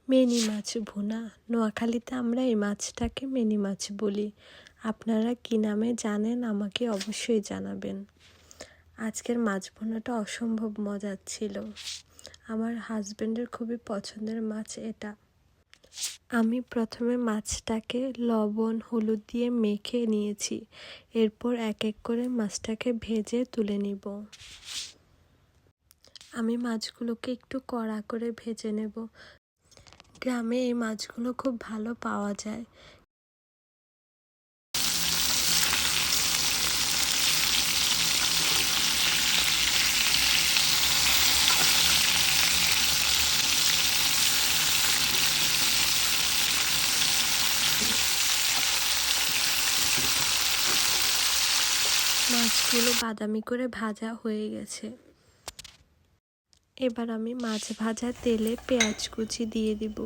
Mini মাছ ভুনা। নোয়াখালীতে আমরা এই মাছটাকে মিনি মাছ বলি। আপনারা কী নামে জানেন আমাকে অবশ্যই জানাবেন। আজকের মাছ ভুনাটা অসম্ভব মজার ছিল। আমার হাজব্যান্ডের খুবই পছন্দের মাছ এটা। আমি প্রথমে মাছটাকে লবণ হলুদ দিয়ে মেখে নিয়েছি। এরপর এক এক করে মাছটাকে ভেজে তুলে নিব। আমি মাছগুলোকে একটু কড়া করে ভেজে নেব। গ্রামে এই মাছগুলো খুব ভালো পাওয়া যায়। মাছগুলো বাদামি করে ভাজা হয়ে গেছে। এবার আমি মাছ ভাজা তেলে পেঁয়াজ কুচি দিয়ে দিব।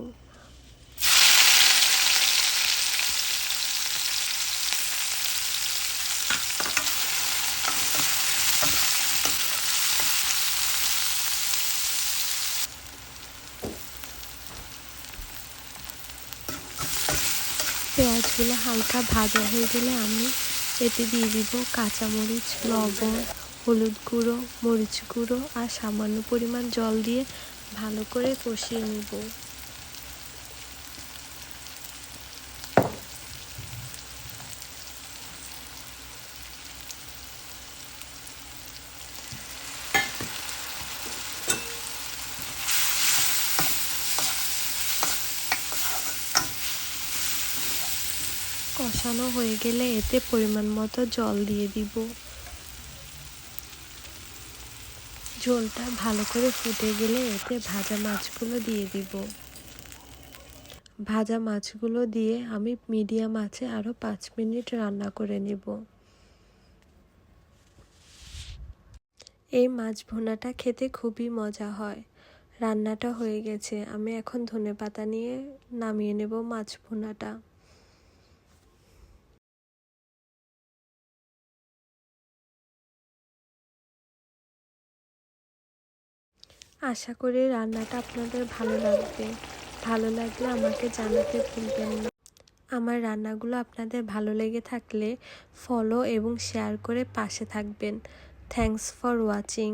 পেঁয়াজগুলো হালকা ভাজা হয়ে গেলে আমি এতে দিয়ে দিব কাঁচামরিচ, লবণ, হলুদ গুঁড়ো, মরিচ গুঁড়ো আর সামান্য পরিমাণ জল দিয়ে ভালো করে কষিয়ে নিব। কষানো হয়ে গেলে এতে পরিমাণ মতো জল দিয়ে দিব। ঝোলটা ভালো করে ফুটে গেলে এতে ভাজা মাছগুলো দিয়ে দিব। ভাজা মাছগুলো দিয়ে আমি মিডিয়াম আঁচে আরও 5 মিনিট রান্না করে নেব। এই মাছ ভুনাটা খেতে খুবই মজা হয়। রান্নাটা হয়ে গেছে। আমি এখন ধনেপাতা নিয়ে নামিয়ে নেব মাছ ভুনাটা। আশা করি রান্নাটা আপনাদের ভালো লাগবে। ভালো লাগলে আমাকে জানাতে ভুলবেন না। আমার রান্নাগুলো আপনাদের ভালো লেগে থাকলে ফলো এবং শেয়ার করে পাশে থাকবেন। Thanks for watching.